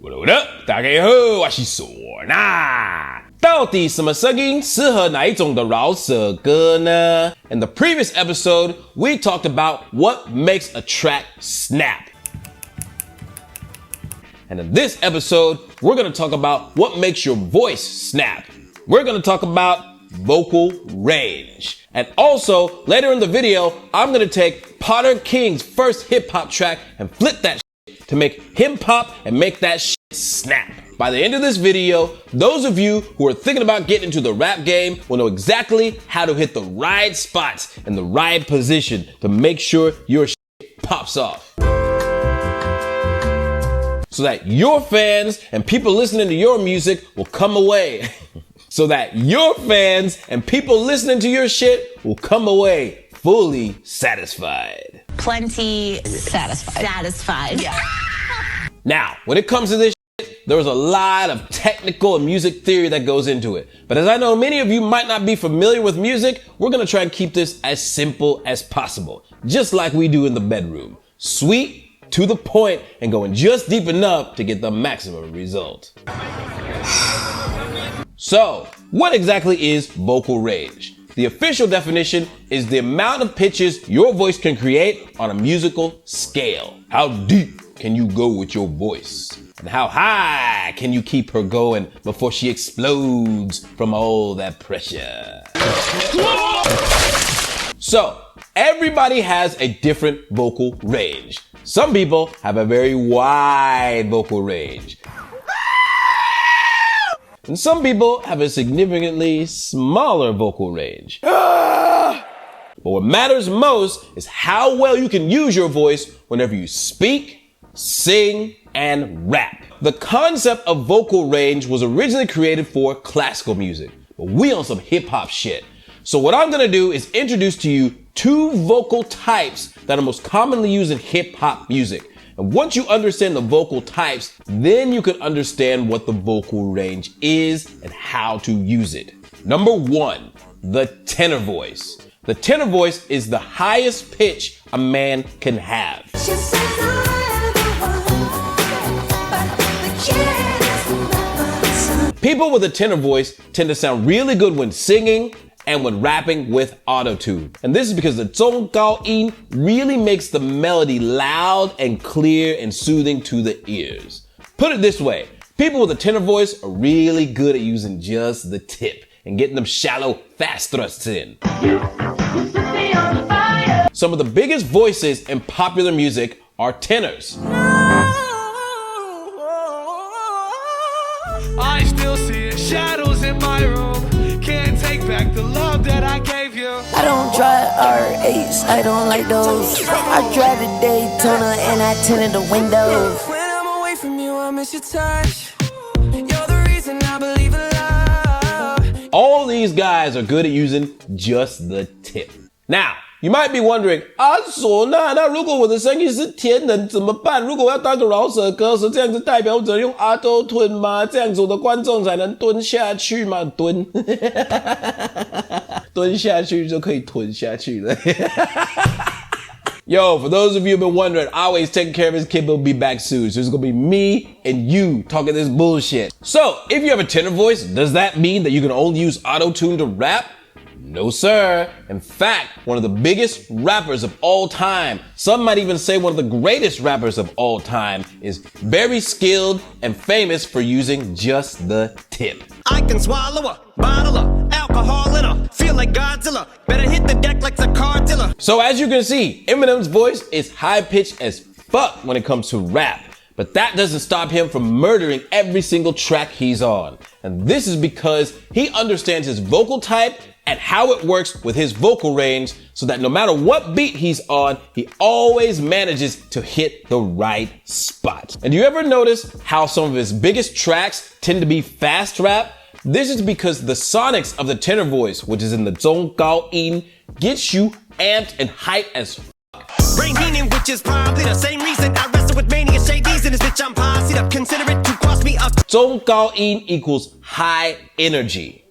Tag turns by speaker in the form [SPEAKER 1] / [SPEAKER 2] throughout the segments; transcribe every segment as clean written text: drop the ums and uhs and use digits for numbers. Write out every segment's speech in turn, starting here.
[SPEAKER 1] What up？ 大家好，我是唢呐。到底什么声音适合哪一种的饶舌歌呢？ In the previous episode, we talked about what makes a track snap. And in this episode, we're going to talk about what makes your voice snap. We're going to talk about vocal range. And also, later in the video, I'm going to take Potter King's first hip-hop track and flip that shit to make him pop and make that shit snap. By the end of this video, those of you who are thinking about getting into the rap game will know exactly how to hit the right spots and the right position to make sure your shit pops off. So that your fans and people listening to your music will come away. So that your fans and people listening to your shit will come away fully satisfied.
[SPEAKER 2] Plenty satisfied. Yeah.
[SPEAKER 1] Now, when it comes to this shit, there is a lot of technical and music theory that goes into it. But as I know many of you might not be familiar with music, we're gonna try and keep this as simple as possible. Just like we do in the bedroom. Sweet, to the point, and going just deep enough to get the maximum result. So, what exactly is vocal range? The official definition is the amount of pitches your voice can create on a musical scale. How deep can you go with your voice? And how high can you keep her going before she explodes from all that pressure? So, everybody has a different vocal range. Some people have a very wide vocal range. And some people have a significantly smaller vocal range. But what matters most is how well you can use your voice whenever you speak, sing, and rap. The concept of vocal range was originally created for classical music, but we on some hip-hop shit. So what I'm gonna do is introduce to you two vocal types that are most commonly used in hip-hop music. And once you understand the vocal types, then you can understand what the vocal range is and how to use it. Number one, the tenor voice. The tenor voice is the highest pitch a man can have. People with a tenor voice tend to sound really good when singing and when rapping with auto-tune. And this is because the 中高音 really makes the melody loud and clear and soothing to the ears. Put it this way, people with a tenor voice are really good at using just the tip and getting them shallow, fast thrusts in. Some of the biggest voices in popular music are tenors.
[SPEAKER 3] I still see shadows in my room. Can't take back the love that I gave you.
[SPEAKER 4] I don't drive R8s, I don't like those. I drive a Daytona and I tinted the windows.
[SPEAKER 3] When I'm away from you, I miss your touch. You're the reason I believe in love.
[SPEAKER 1] All these guys are good at using just the tip. Now, you might be wondering, 唢呐，那如果我的声音是天人怎么办？如果我要当个饶舌歌手，这样子代表我只能用 auto tune 吗？这样子我的观众才能蹲下去吗？蹲，蹲下去就可以吞下去了。Yo, for those of you who've been wondering, always taking care of his kid, will be back soon. So it's gonna be me and you talking this bullshit. So, if you have a tenor voice, does that mean that you can only use auto tune to rap? No, sir. In fact, one of the biggest rappers of all time, some might even say one of the greatest rappers of all time, is very skilled and famous for using just the tip.
[SPEAKER 5] I can swallow a bottle of alcohol in her, feel like Godzilla, better hit the deck like a cartilla.
[SPEAKER 1] So as you can see, Eminem's voice is high-pitched as fuck when it comes to rap. But that doesn't stop him from murdering every single track he's on. And this is because he understands his vocal type and how it works with his vocal range so that no matter what beat he's on, he always manages to hit the right spot. And do you ever notice how some of his biggest tracks tend to be fast rap? This is because the sonics of the tenor voice, which is in the 中高音, gets you amped and hyped as
[SPEAKER 5] Brain meaning, which is probably the same reason I wrestle with mania shades in this bitch. I'm posse up, consider it to cross me up.
[SPEAKER 1] 中高音 equals high energy.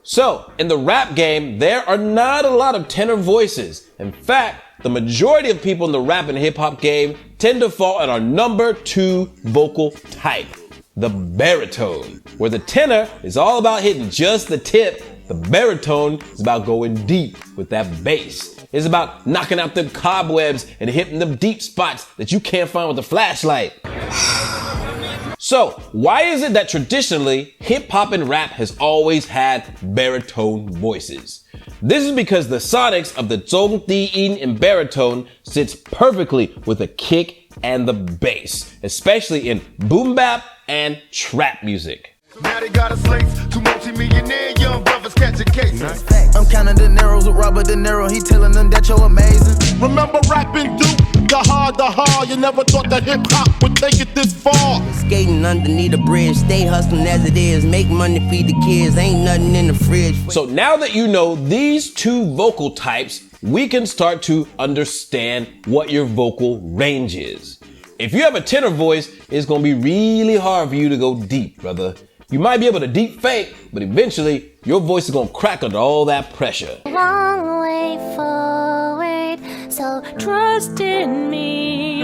[SPEAKER 1] So, in the rap game, there are not a lot of tenor voices. In fact, the majority of people in the rap and hip hop game tend to fall in our number 2 vocal type, the baritone. Where the tenor is all about hitting just the tip, the baritone is about going deep with that bass. It's about knocking out them cobwebs and hitting them deep spots that you can't find with a flashlight. So, why is it that traditionally hip hop and rap has always had baritone voices? This is because the sonics of the zong, di, yin, and baritone sits perfectly with the kick and the bass, especially in boom bap and trap music.
[SPEAKER 6] Now they got a slate to multi-millionaire young brothers catching cases.
[SPEAKER 7] I'm counting De Niro's with Robert De Niro. He telling them that you're amazing.
[SPEAKER 6] Remember rapping Duke? The hard. You never thought that hip-hop would take it this far.
[SPEAKER 7] Skating underneath the bridge. Stay hustling as it is. Make money, feed the kids. Ain't nothing in the fridge.
[SPEAKER 1] So now that you know these 2 vocal types, we can start to understand what your vocal range is. If you have a tenor voice, it's gonna be really hard for you to go deep, brother. You might be able to deep fake, but eventually your voice is gonna crack under all that pressure.
[SPEAKER 8] Long way forward, so trust in me.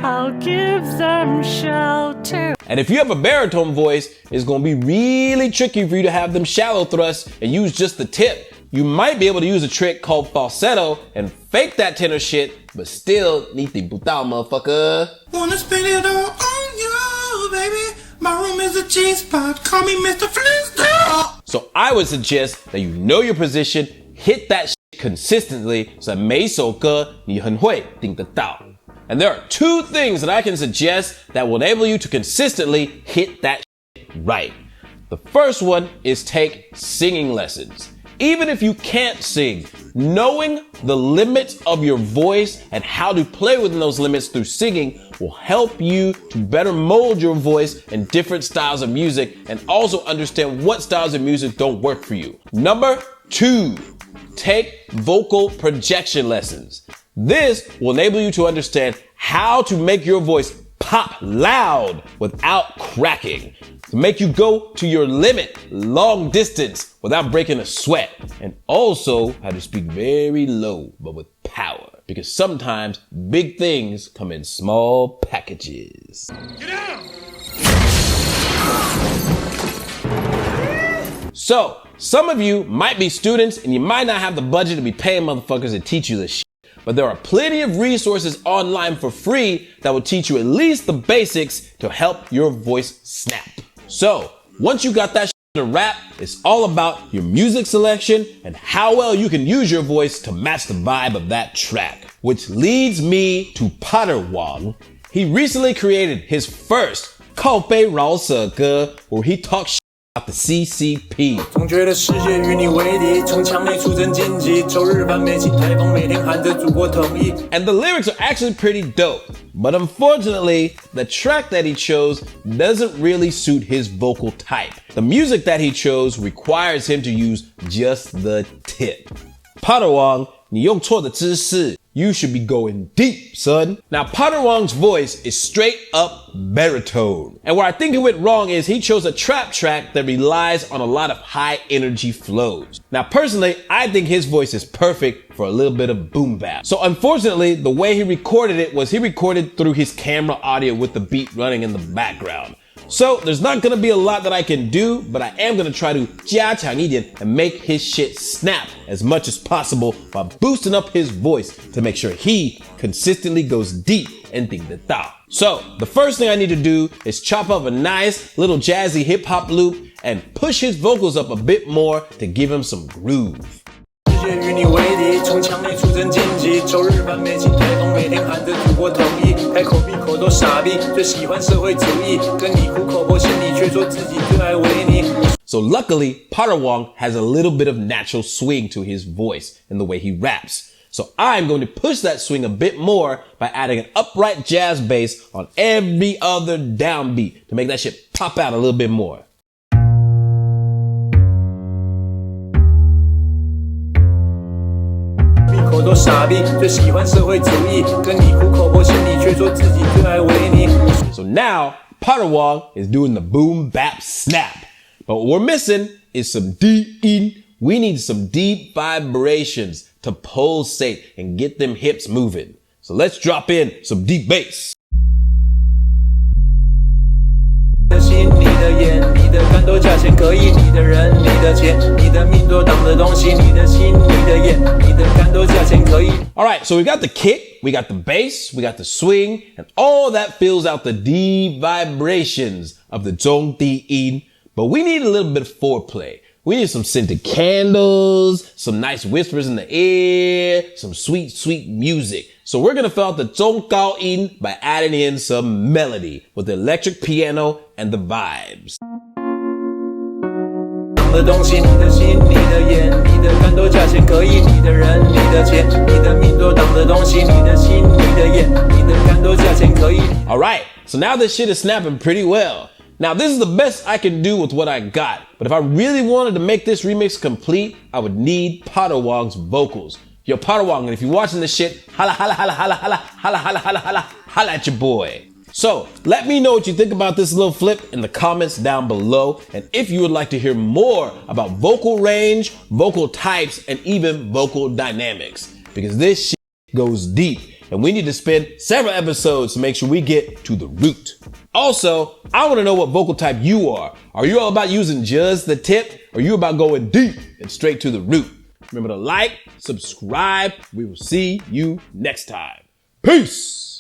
[SPEAKER 8] I'll give them shelter.
[SPEAKER 1] And if you have a baritone voice, it's gonna be really tricky for you to have them shallow thrusts and use just the tip. You might be able to use a trick called falsetto and fake that tenor shit, but still need the butao, motherfucker.
[SPEAKER 3] Wanna spend it all on you, baby. My room is a G-spot. Call me Mr. Flintstone.
[SPEAKER 1] So I would suggest that you know your position, hit that shit consistently, so that 每一首歌你很会顶得到. And there are 2 things that I can suggest that will enable you to consistently hit that shit right. The first one is take singing lessons. Even if you can't sing, knowing the limits of your voice and how to play within those limits through singing will help you to better mold your voice in different styles of music and also understand what styles of music don't work for you. Number 2, take vocal projection lessons. This will enable you to understand how to make your voice pop loud without cracking, to make you go to your limit long distance without breaking a sweat, and also how to speak very low but with power, because sometimes big things come in small packages.
[SPEAKER 6] Get out!
[SPEAKER 1] So, some of you might be students and you might not have the budget to be paying motherfuckers to teach you this shit. But there are plenty of resources online for free that will teach you at least the basics to help your voice snap. So, once you got that shit to rap, it's all about your music selection and how well you can use your voice to match the vibe of that track. Which leads me to Wong. He recently created his first 靠背饶舌歌 where he talks about the CCP.
[SPEAKER 9] 总觉得世界与你为敌，从墙内出征荆棘，周日翻美起台风，每天喊着祖国统一。
[SPEAKER 1] And the lyrics are actually pretty dope, but unfortunately, the track that he chose doesn't really suit his vocal type. The music that he chose requires him to use just the tip. Wong, 你用错的姿势. You should be going deep, son. Now, Wong's voice is straight up baritone. And where I think it went wrong is he chose a trap track that relies on a lot of high energy flows. Now, personally, I think his voice is perfect for a little bit of boom bap. So unfortunately, the way he recorded it was he recorded through his camera audio with the beat running in the background. So there's not gonna be a lot that I can do, but I am gonna try to 加强一点 and make his shit snap as much as possible by boosting up his voice to make sure he consistently goes deep and 顶得到. So the first thing I need to do is chop up a nice little jazzy hip hop loop and push his vocals up a bit more to give him some groove.
[SPEAKER 9] 世界与你为敌，从墙内出征荆棘，周日翻美起台风，每天喊着祖国统一，开口闭口都傻逼，最喜欢社会主义，跟你苦口婆心，你却说自己最爱维尼。
[SPEAKER 1] So luckily, Wong has a little bit of natural swing to his voice in the way he raps. So I'm going to push that swing a bit more by adding an upright jazz bass on every other downbeat to make that shit pop out a little bit more. So now, Wong is doing the boom bap snap. But what we're missing is some deep in. We need some deep vibrations to pulsate and get them hips moving. So let's drop in some deep bass.
[SPEAKER 9] 你的心，你的眼，你的感动价钱可以，你的人，你的钱，你的命多挡的东西，你的心，你的眼，你的感动价钱可以。
[SPEAKER 1] Alright, so we got the kick, we got the bass, we got the swing, and all that fills out the deep vibrations of the 中低音. But we need a little bit of foreplay. We need some scented candles, some nice whispers in the air, some sweet, sweet music. So we're going to fill out the 中高音 by adding in some melody with the electric piano and the vibes.
[SPEAKER 9] 的东西，你的心，你的眼，你的感动价钱可以，你的人，你的钱，你的命多挡的东西，你的心，你的眼，你的感动价钱可以。
[SPEAKER 1] Alright, so now this shit is snapping pretty well. Now, this is the best I can do with what I got. But if I really wanted to make this remix complete, I would need Potter Wong's vocals. Yo, Potter Wong, and if you're watching this shit, holla, holla, holla, holla, holla, holla, holla, holla, holla, holla at your boy. So, let me know what you think about this little flip in the comments down below. And if you would like to hear more about vocal range, vocal types, and even vocal dynamics. Because this shit goes deep. And we need to spend several episodes to make sure we get to the root. Also, I want to know what vocal type you are. Are you all about using just the tip? Or are you about going deep and straight to the root? Remember to like, subscribe. We will see you next time. Peace!